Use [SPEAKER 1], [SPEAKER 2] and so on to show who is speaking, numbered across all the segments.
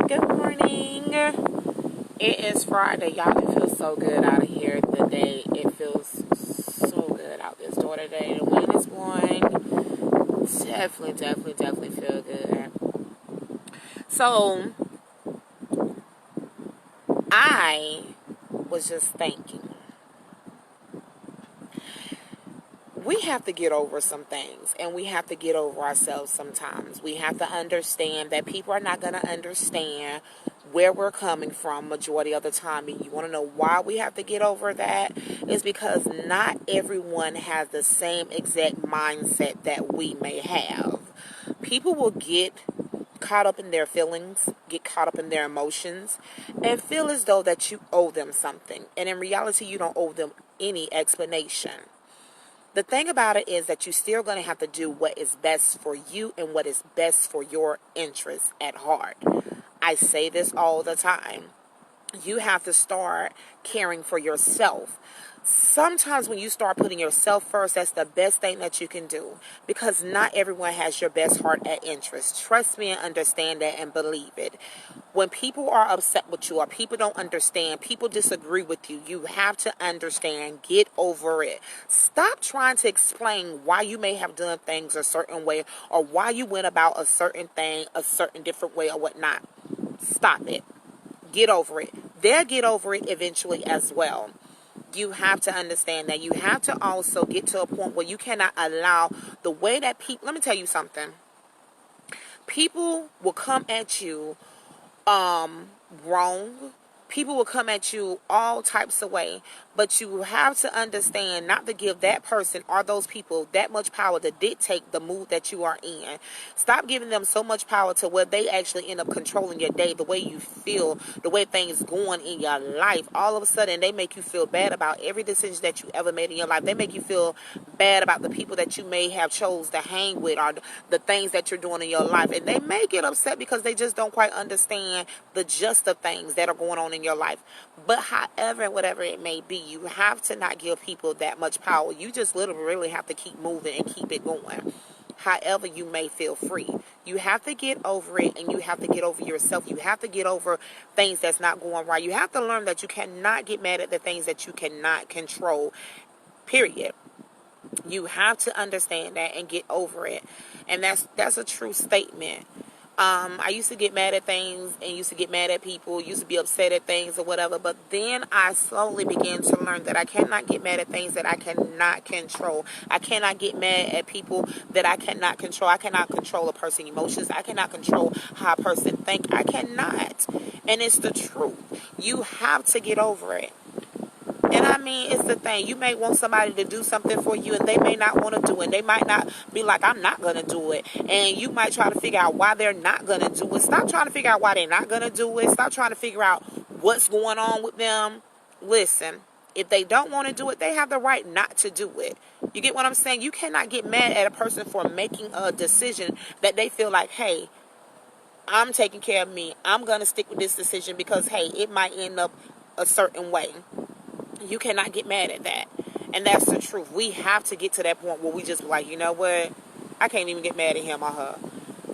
[SPEAKER 1] Good morning. It is Friday. Y'all, it feels so good out of here today. It feels so good out this door today. The wind is blowing. Definitely feel good. So, I was just thinking, we have to get over some things, and we have to get over ourselves sometimes. We have to understand that people are not going to understand where we're coming from majority of the time. And you want to know why we have to get over that? Is because not everyone has the same exact mindset that we may have. People will get caught up in their feelings, get caught up in their emotions, and feel as though that you owe them something. And in reality, you don't owe them any explanation. The thing about it is that you're still going to have to do what is best for you and what is best for your interests at heart. I say this all the time. You have to start caring for yourself. Sometimes when you start putting yourself first, that's the best thing that you can do, because not everyone has your best heart at interest. Trust me and understand that and believe it. When people are upset with you or people don't understand, people disagree with you, you have to understand, get over it. Stop trying to explain why you may have done things a certain way or why you went about a certain thing a certain different way or whatnot. Stop it. Get over it. They'll get over it eventually as well. You have to understand that. You have to also get to a point where you cannot allow the way that people, let me tell you something. People will come at you wrong. People will come at you all types of way, but you have to understand not to give that person or those people that much power to dictate the mood that you are in. Stop giving them so much power to where they actually end up controlling your day, the way you feel, the way things going in your life. All of a sudden, they make you feel bad about every decision that you ever made in your life. They make you feel bad about the people that you may have chose to hang with or the things that you're doing in your life. And they may get upset because they just don't quite understand the gist of things that are going on in your life. But however, whatever it may be, you have to not give people that much power. You just literally really have to keep moving and keep it going. However, you may feel free. You have to get over it, and you have to get over yourself. You have to get over things that's not going right. You have to learn that you cannot get mad at the things that you cannot control, period. You have to understand that and get over it. And that's a true statement. I used to get mad at things and used to get mad at people, used to be upset at things or whatever. But then I slowly began to learn that I cannot get mad at things that I cannot control. I cannot get mad at people that I cannot control. I cannot control a person's emotions. I cannot control how a person thinks. I cannot. And it's the truth. You have to get over it. And I mean, it's the thing. You may want somebody to do something for you, and they may not want to do it. They might not be like, I'm not going to do it. And you might try to figure out why they're not going to do it. Stop trying to figure out why they're not going to do it. Stop trying to figure out what's going on with them. Listen, if they don't want to do it, they have the right not to do it. You get what I'm saying? You cannot get mad at a person for making a decision that they feel like, hey, I'm taking care of me. I'm going to stick with this decision because, hey, it might end up a certain way. You cannot get mad at that. And that's the truth. We have to get to that point where we just be like, you know what? I can't even get mad at him or her.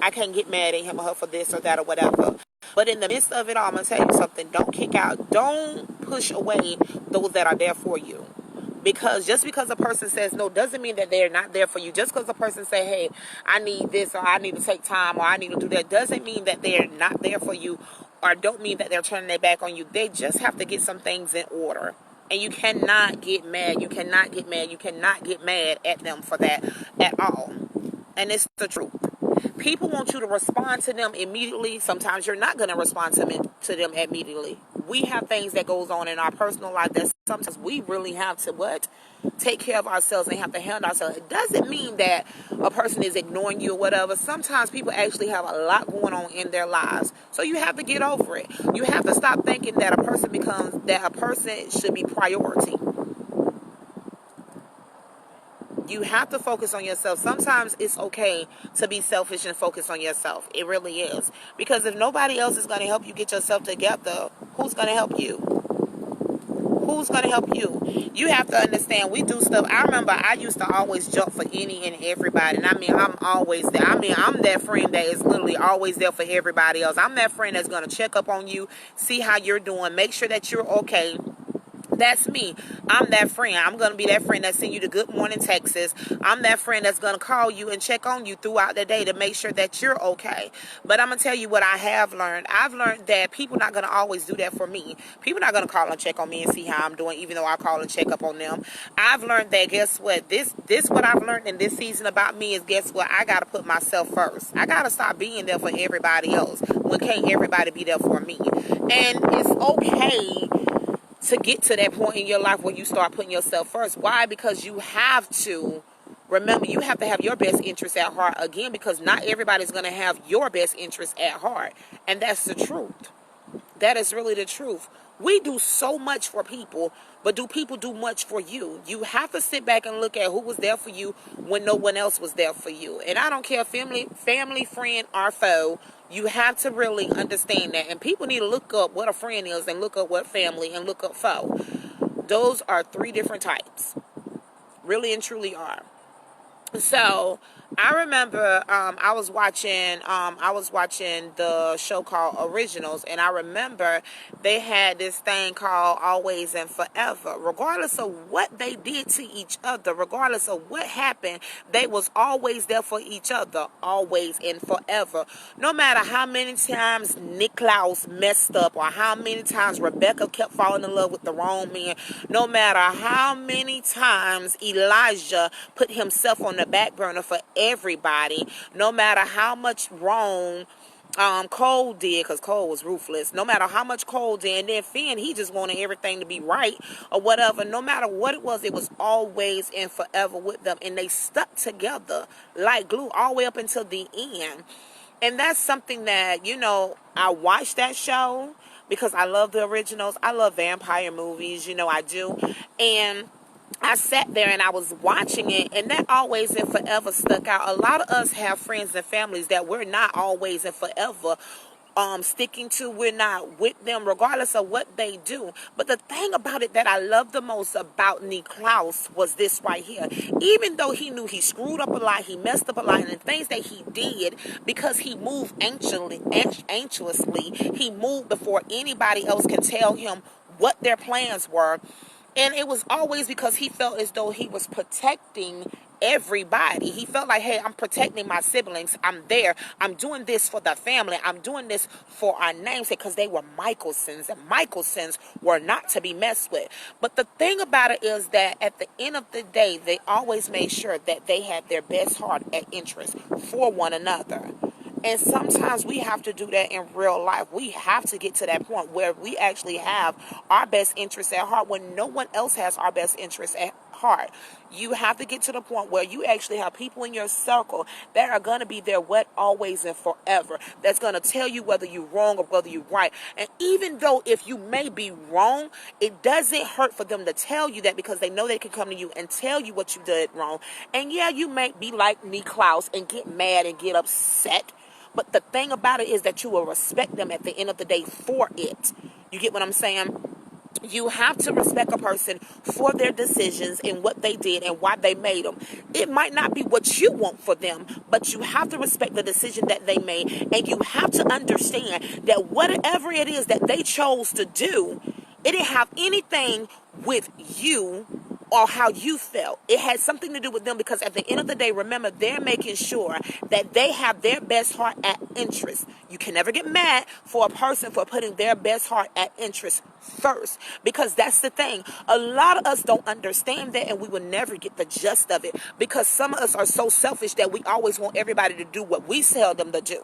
[SPEAKER 1] I can't get mad at him or her for this or that or whatever. But in the midst of it all, I'm going to tell you something. Don't kick out. Don't push away those that are there for you. Because just because a person says no doesn't mean that they're not there for you. Just because a person say, hey, I need this or I need to take time or I need to do that doesn't mean that they're not there for you or don't mean that they're turning their back on you. They just have to get some things in order. And you cannot get mad. You cannot get mad. You cannot get mad at them for that at all. And it's the truth. People want you to respond to them immediately. Sometimes you're not going to respond to them immediately. We have things that goes on in our personal life that sometimes we really have to take care of ourselves and have to handle ourselves. It doesn't mean that a person is ignoring you or whatever. Sometimes people actually have a lot going on in their lives. So you have to get over it. You have to stop thinking that a person should be priority. You have to focus on yourself. Sometimes it's okay to be selfish and focus on yourself. It really is. Because if nobody else is going to help you get yourself together, who's going to help you? Who's going to help you? You have to understand, we do stuff. I remember I used to always jump for any and everybody. And I mean, I'm always there. I mean, I'm that friend that is literally always there for everybody else. I'm that friend that's going to check up on you, see how you're doing, make sure that you're okay. That's me. I'm that friend. I'm going to be that friend that send you the good morning texts. I'm that friend that's going to call you and check on you throughout the day to make sure that you're okay. But I'm going to tell you what I have learned. I've learned that people not going to always do that for me. People not going to call and check on me and see how I'm doing, even though I call and check up on them. I've learned that, guess what? This what I've learned in this season about me is, guess what? I got to put myself first. I got to stop being there for everybody else when can't everybody be there for me. And it's okay to get to that point in your life where you start putting yourself first. Why? Because you have to, remember, you have to have your best interest at heart again, because not everybody's going to have your best interest at heart. And that's the truth. That is really the truth. We do so much for people, but do people do much for you? You have to sit back and look at who was there for you when no one else was there for you. And I don't care, family, friend, or foe. You have to really understand that. And people need to look up what a friend is and look up what family and look up foe. Those are 3 different types. Really and truly are. So I remember I was watching the show called Originals, and I remember they had this thing called Always and Forever. Regardless of what they did to each other, regardless of what happened, they was always there for each other, always and forever. No matter how many times Niklaus messed up, or how many times Rebecca kept falling in love with the wrong man, no matter how many times Elijah put himself on the back burner for everybody, no matter how much wrong Cole did, because Cole was ruthless, no matter how much Cole did, and then Finn, he just wanted everything to be right or whatever. No matter what it was always and forever with them, and they stuck together like glue all the way up until the end. And that's something that, you know, I watched that show because I love the Originals. I love vampire movies, you know, I do. And I sat there and I was watching it, and that always and forever stuck out. A lot of us have friends and families that we're not always and forever sticking to. We're not with them regardless of what they do. But the thing about it that I love the most about Niklaus was this right here. Even though he knew he screwed up a lot, he messed up a lot, and the things that he did, because he moved anxiously, he moved before anybody else can tell him what their plans were. And it was always because he felt as though he was protecting everybody. He felt like, hey, I'm protecting my siblings. I'm there. I'm doing this for the family. I'm doing this for our namesake, because they were Michelsons, and Michelsons were not to be messed with. But the thing about it is that at the end of the day, they always made sure that they had their best heart at interest for one another. And sometimes we have to do that in real life. We have to get to that point where we actually have our best interests at heart when no one else has our best interests at heart. You have to get to the point where you actually have people in your circle that are going to be there always and forever. That's going to tell you whether you're wrong or whether you're right. And even though if you may be wrong, it doesn't hurt for them to tell you that, because they know they can come to you and tell you what you did wrong. And yeah, you may be like Niklaus and get mad and get upset. But the thing about it is that you will respect them at the end of the day for it. You get what I'm saying? You have to respect a person for their decisions and what they did and why they made them. It might not be what you want for them, but you have to respect the decision that they made. And you have to understand that whatever it is that they chose to do, it didn't have anything with you or how you felt. It had something to do with them, because at the end of the day, remember, they're making sure that they have their best heart at interest. You can never get mad for a person for putting their best heart at interest first, because that's the thing. A lot of us don't understand that, and we will never get the gist of it, because some of us are so selfish that we always want everybody to do what we tell them to do.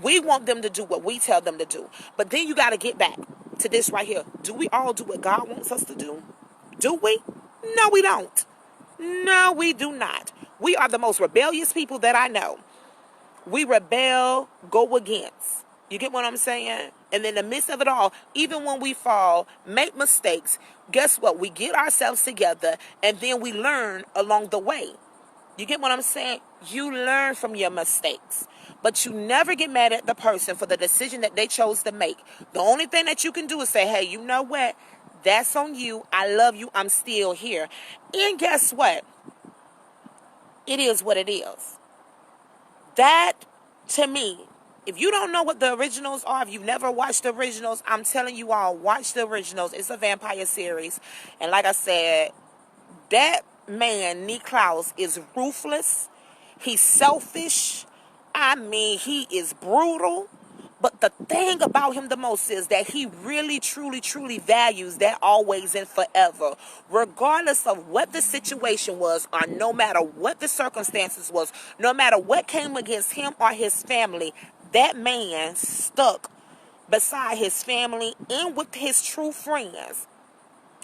[SPEAKER 1] We want them to do what we tell them to do. But then you got to get back to this right here. Do we all do what God wants us to do? Do we? No, we don't. No, we do not. We are the most rebellious people that I know. We rebel, go against. You get what I'm saying? And in the midst of it all, even when we fall, make mistakes, guess what? We get ourselves together, and then we learn along the way. You get what I'm saying? You learn from your mistakes. But you never get mad at the person for the decision that they chose to make. The only thing that you can do is say, hey, you know what? That's on you. I love you. I'm still here. And guess what? It is what it is. That, to me, if you don't know what the Originals are, if you've never watched the Originals, I'm telling you all, watch the Originals. It's a vampire series. And like I said, that man, Niklaus, is ruthless. He's selfish. I mean, he is brutal. But the thing about him the most is that he really, truly, truly values that always and forever. Regardless of what the situation was, or no matter what the circumstances was, no matter what came against him or his family, that man stuck beside his family and with his true friends.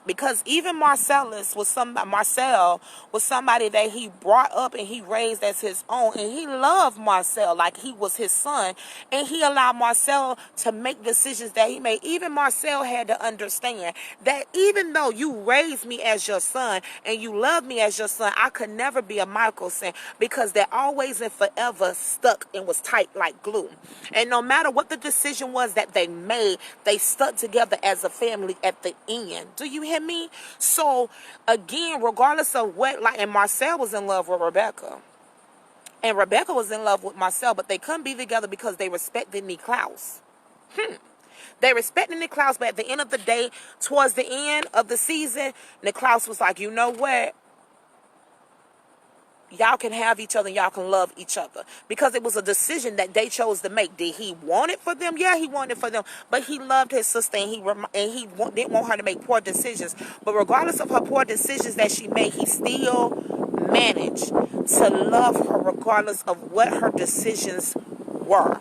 [SPEAKER 1] Because even Marcel was somebody that he brought up and he raised as his own, and he loved Marcel like he was his son, and he allowed Marcel to make decisions that he made. Even Marcel had to understand that even though you raised me as your son and you love me as your son, I could never be a Michelson, because that always and forever stuck and was tight like glue. And no matter what the decision was that they made, they stuck together as a family at the end. Do you hear me? So again, regardless of what, like, and Marcel was in love with Rebecca, and Rebecca was in love with Marcel, but they couldn't be together because they respected Niklaus. They respected Niklaus, but at the end of the day, towards the end of the season, Niklaus was like, you know what? Y'all can have each other, y'all can love each other, because it was a decision that they chose to make. Did he want it for them? Yeah, he wanted it for them, but he loved his sister, and he didn't want her to make poor decisions. But regardless of her poor decisions that she made, he still managed to love her regardless of what her decisions were.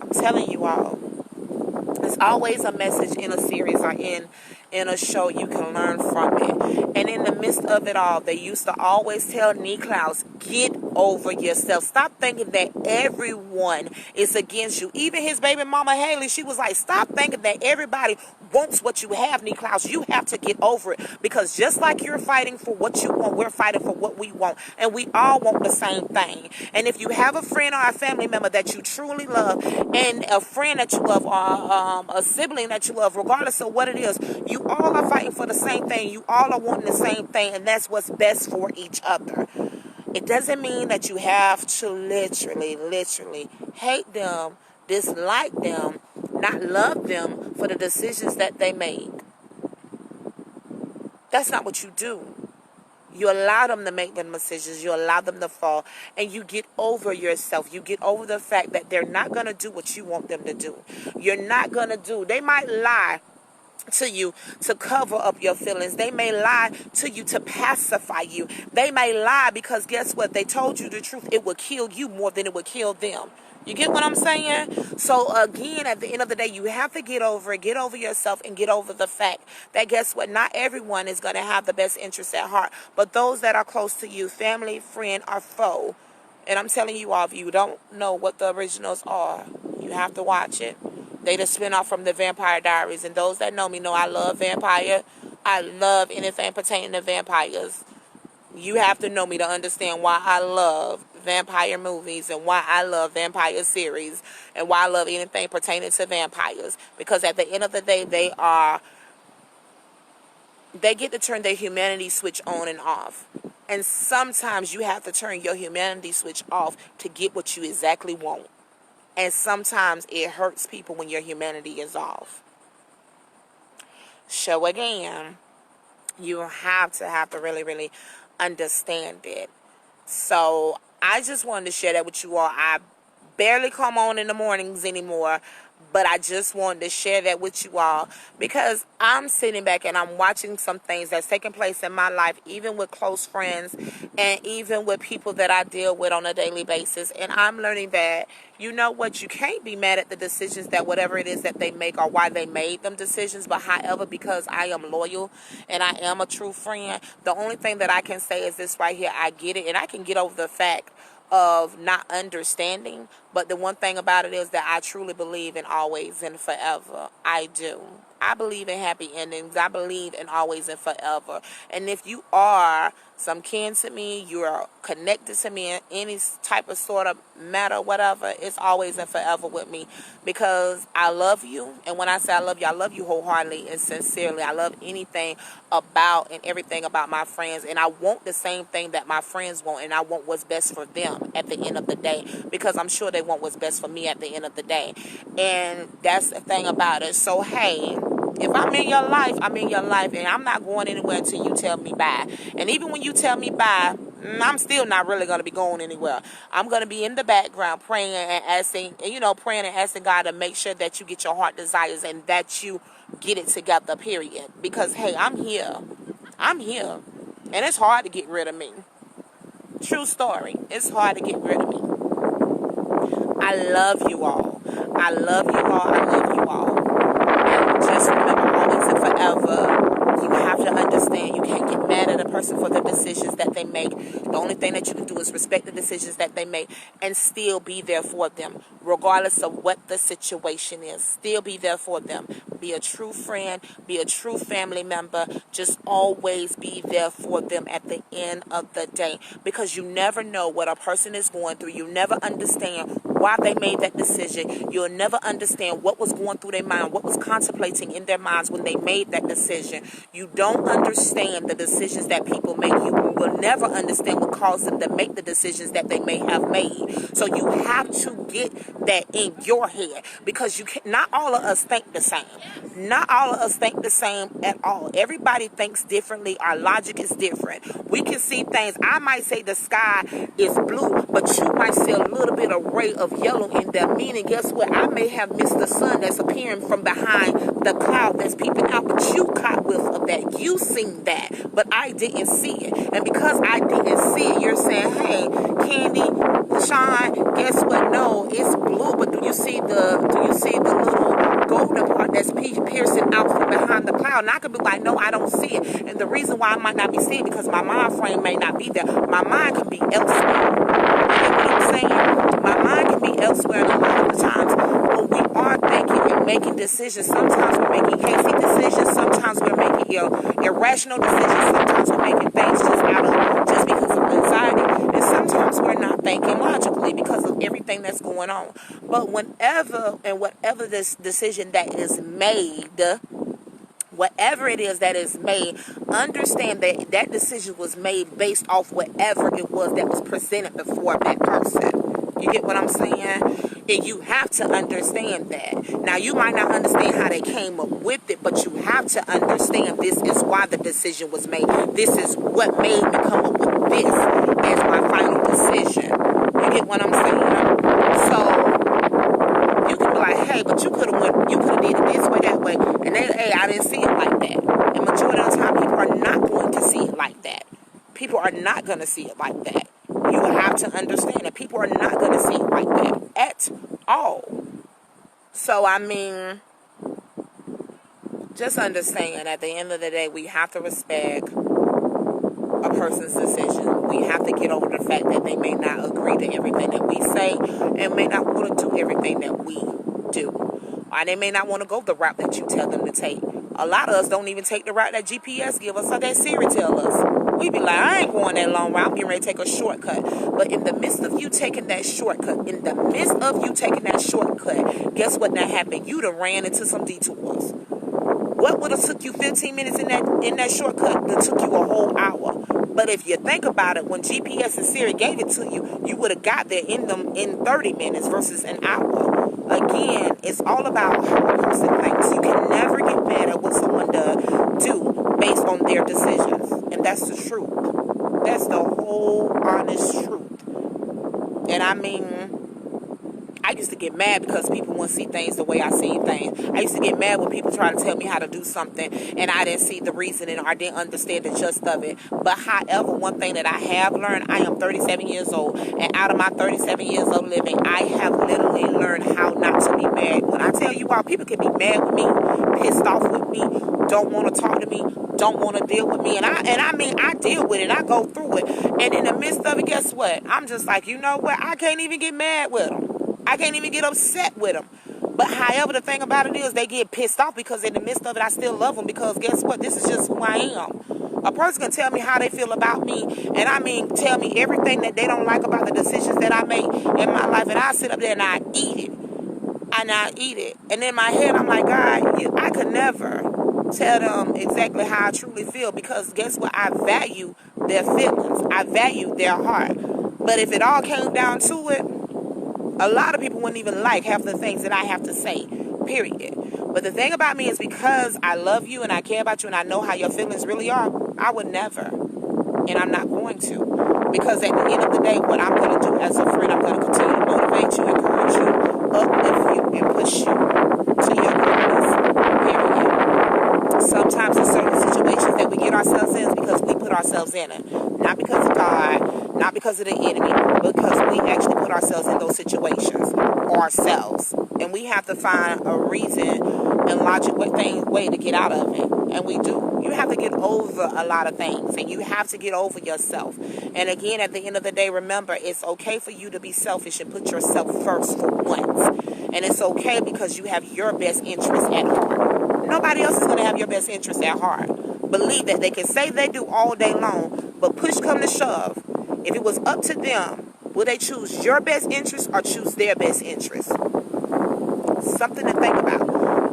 [SPEAKER 1] I'm telling you all, there's always a message in a series or in a show you can learn from it. And in the midst of it all, they used to always tell Niklaus, get over yourself. Stop thinking that everyone is against you. Even his baby mama Haley, she was like, stop thinking that everybody wants what you have, Niklaus. You have to get over it, because just like you're fighting for what you want, we're fighting for what we want, and we all want the same thing. And if you have a friend or a family member that you truly love, and a friend that you love, or a sibling that you love, regardless of what it is, you all are fighting for the same thing. You all are wanting the same thing, and that's what's best for each other. It doesn't mean that you have to literally hate them, dislike them, not love them for the decisions that they make. That's not what you do. You allow them to make them decisions. You allow them to fall. And you get over yourself. You get over the fact that they're not going to do what you want them to do. You're not going to do. They might lie to you to cover up your feelings. They may lie to you to pacify you. They may lie because guess what? They told you the truth. It would kill you more than it would kill them. You get what I'm saying? So again, at the end of the day, you have to get over it, get over yourself, and get over the fact that guess what? Not everyone is going to have the best interests at heart, but those that are close to you, family, friend, or foe. And I'm telling you all, if you don't know what the Originals are, you have to watch it. They the spin-off from the Vampire Diaries. And those that know me know I love vampire. I love anything pertaining to vampires. You have to know me to understand why I love vampire movies and why I love vampire series and why I love anything pertaining to vampires. Because at the end of the day, they get to turn their humanity switch on and off. And sometimes you have to turn your humanity switch off to get what you exactly want. And sometimes it hurts people when your humanity is off. So again, you have to really understand it. So I just wanted to share that with you all. I barely come on in the mornings anymore, but I just wanted to share that with you all because I'm sitting back and I'm watching some things that's taking place in my life, even with close friends and even with people that I deal with on a daily basis. And I'm learning that, you know what, you can't be mad at the decisions that whatever it is that they make or why they made them decisions. But however, because I am loyal and I am a true friend, the only thing that I can say is this right here. I get it, and I can get over the fact of not understanding, but the one thing about it is that I truly believe in always and forever. I do. I believe in happy endings. I believe in always and forever. And if you are some kin to me, you are connected to me in any type of sort of matter, whatever, it's always and forever with me, because I love you. And when I say I love you wholeheartedly and sincerely. I love anything about and everything about my friends, and I want the same thing that my friends want, and I want what's best for them at the end of the day, because I'm sure they want what's best for me at the end of the day. And that's the thing about it. So hey, if I'm in your life, I'm in your life, and I'm not going anywhere until you tell me bye. And even when you tell me bye, I'm still not really going to be going anywhere. I'm going to be in the background praying and asking, praying and asking God to make sure that you get your heart desires and that you get it together, period. Because, hey, I'm here. I'm here. And it's hard to get rid of me. True story. It's hard to get rid of me. I love you all. I love you all. I love you all. Just remember, always and forever, you have to understand, you can't get mad at a person for the decisions that they make. The only thing that you can do is respect the decisions that they make and still be there for them, regardless of what the situation is. Still be there for them. Be a true friend, be a true family member. Just always be there for them at the end of the day, because you never know what a person is going through. You never understand why they made that decision. You'll never understand what was going through their mind, what was contemplating in their minds when they made that decision. You don't understand the decisions that people make. You will never understand what caused them to make the decisions that they may have made. So you have to get that in your head, because not all of us think the same. Not all of us think the same at all. Everybody thinks differently. Our logic is different. We can see things. I might say the sky is blue, but you might see a little bit of ray of yellow in there. Meaning, guess what? I may have missed the sun that's appearing from behind the cloud that's peeping out, but you caught whiff of that. You seen that, but I didn't see it. And because I didn't see it, you're saying, hey, Candy, Sean, guess what? No, it's blue, but do you see the little golden part that's piercing out from behind the cloud? And I could be like, no, I don't see it. And the reason why I might not be seeing it, because my mind frame may not be there. My mind can be elsewhere. You know what I'm saying? My mind can be elsewhere, and a lot of the times when we are thinking and making decisions, sometimes we're making hasty decisions, sometimes we're making irrational decisions, sometimes we're making things just because of anxiety, and sometimes we're not thinking logically because of everything that's going on. But whatever this decision that is made, whatever it is that is made, understand that that decision was made based off whatever it was that was presented before that person. You get what I'm saying? And you have to understand that. Now, you might not understand how they came up with it, but you have to understand this is why the decision was made. This is what made me come up with this as my final decision. You get what I'm saying? So you can be like, hey, but you could have did it this way, that way, and I didn't see it like that. And majority of the time, people are not going to see it like that. People are not going to see it like that. You have to understand that people are not going to see it like that at all. So, I mean, just understand at the end of the day, we have to respect a person's decision. We have to get over the fact that they may not agree to everything that we say and may not want to do everything that we do. Or they may not want to go the route that you tell them to take. A lot of us don't even take the route that GPS give us or that Siri tell us. We be like, I ain't going that long route. I'm getting ready to take a shortcut. But in the midst of you taking that shortcut, guess what that happened? You done ran into some detours. What would have took you 15 minutes in that shortcut that took you a whole hour? But if you think about it, when GPS and Siri gave it to you, you would have got there in 30 minutes versus an hour. Again, it's all about how a person thinks. You can never get mad at what someone do based on their decisions. And that's the truth. That's the whole honest truth. And I mean, I used to get mad because people wouldn't see things the way I see things. I used to get mad when people try to tell me how to do something and I didn't see the reasoning or I didn't understand the gist of it. But however, one thing that I have learned, I am 37 years old, and out of my 37 years of living, I have literally learned how not to be mad. When I tell you all, people can be mad with me, pissed off with me, don't want to talk to me, don't want to deal with me, and I mean I deal with it, I go through it, and in the midst of it, guess what? I'm just like, you know what? I can't even get mad with them. I can't even get upset with them. But however, the thing about it is they get pissed off because in the midst of it, I still love them because guess what? This is just who I am. A person can tell me how they feel about me, and I mean, tell me everything that they don't like about the decisions that I make in my life, and I sit up there and I eat it. And I eat it. And in my head, I'm like, God, I could never tell them exactly how I truly feel, because guess what? I value their feelings. I value their heart. But if it all came down to it, a lot of people wouldn't even like half the things that I have to say, period. But the thing about me is, because I love you and I care about you and I know how your feelings really are, I would never, and I'm not going to. Because at the end of the day, what I'm going to do as a friend, I'm going to continue to motivate you, encourage you, uplift you, and push you to your goals, period. Sometimes in certain situations that we get ourselves in is because we put ourselves in it. Not because of God, not because of the enemy, but because we actually put ourselves in those situations ourselves. And we have to find a reason and logic way to get out of it. And we do. You have to get over a lot of things, and you have to get over yourself. And again, at the end of the day, remember, it's okay for you to be selfish and put yourself first for once. And it's okay, because you have your best interest at heart. Nobody else is going to have your best interest at heart. Believe that. They can say they do all day long, but push come to shove, if it was up to them, will they choose your best interest or choose their best interest? Something to think about.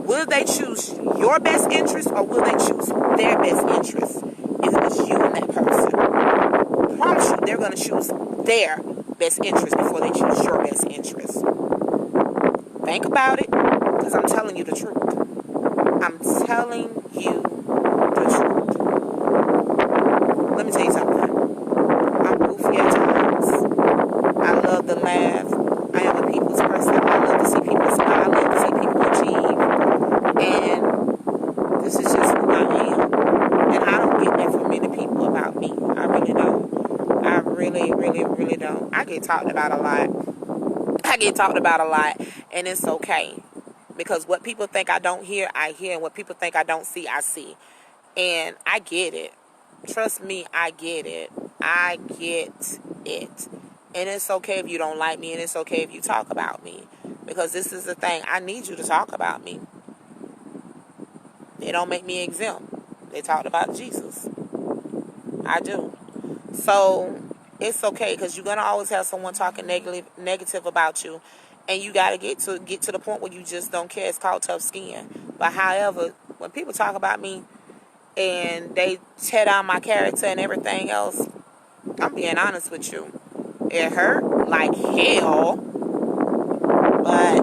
[SPEAKER 1] Will they choose your best interest, or will they choose their best interest? If it was you and that person, I promise you, they're going to choose their best interest before they choose your best interest. Think about it, because I'm telling you the truth. I'm telling you the truth. Let me tell you something. I'm goofy at times. I love to laugh. I am a people's person. I love to see people smile. I love to see people achieve. And this is just who I am. And I don't get that from many people about me. I really don't. I really, really, really don't. I get talked about a lot. And it's okay. Because what people think I don't hear, I hear. And what people think I don't see, I see. And I get it. Trust me, I get it. I get it. And it's okay if you don't like me, and it's okay if you talk about me. Because this is the thing. I need you to talk about me. They don't make me exempt. They talked about Jesus. I do. So it's okay, because you're going to always have someone talking negative about you. And you got to get to the point where you just don't care. It's called tough skin. But however, when people talk about me and they tear down my character and everything else, I'm being honest with you. It hurt like hell, but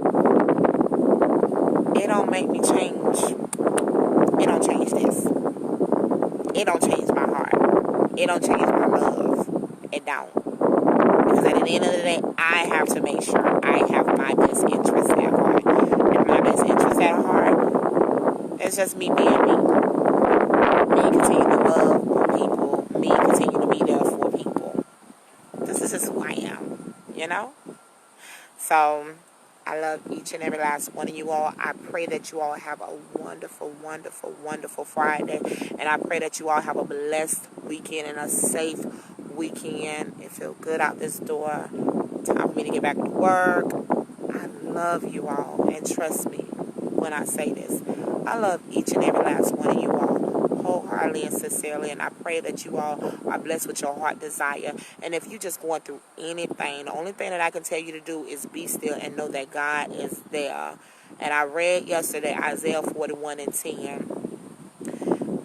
[SPEAKER 1] it don't make me change. It don't change this. It don't change my heart. It don't change my love. It don't. Because at the end of the day, I have to make sure I have my best interest at heart. And my best interest at heart, it's just me being me. Me continue to love on people. Me continue to be there for people. This is just who I am, you know? So, I love each and every last one of you all. I pray that you all have a wonderful, wonderful, wonderful Friday. And I pray that you all have a blessed weekend and a safe weekend. It feels good out this door. Time for me to get back to work. I love you all. And trust me when I say this. I love each and every last one of you all, wholeheartedly and sincerely, and I pray that you all are blessed with your heart desire. And if you're just going through anything, the only thing that I can tell you to do is be still and know that God is there. And I read yesterday Isaiah 41:10.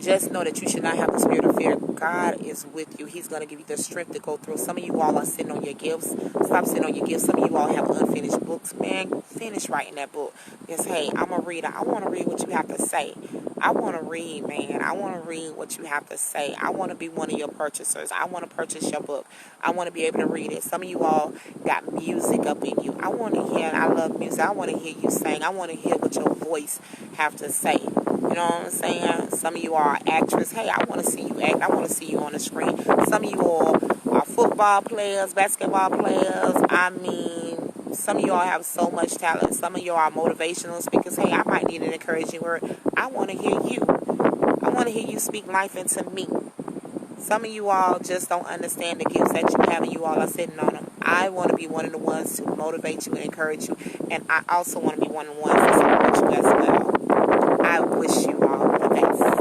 [SPEAKER 1] Just know that you should not have the spirit of fear. God is with you. He's going to give you the strength to go through. Some of you all are sitting on your gifts. Stop sitting on your gifts. Some of you all have unfinished books. Man, finish writing that book. Because, hey, I'm a reader. I want to read what you have to say. I want to read, man. I want to read what you have to say. I want to be one of your purchasers. I want to purchase your book. I want to be able to read it. Some of you all got music up in you. I want to hear, and I love music. I want to hear you sing. I want to hear what your voice have to say. You know what I'm saying? Some of you are actors. Hey, I want to see you act. I want to see you on the screen. Some of you all are football players, basketball players. I mean, some of you all have so much talent. Some of you are motivational speakers. Hey, I might need an encouraging word. I want to hear you. I want to hear you speak life into me. Some of you all just don't understand the gifts that you have, and you all are sitting on them. I want to be one of the ones to motivate you and encourage you. And I also want to be one of the ones to support you as well. I wish you all the best.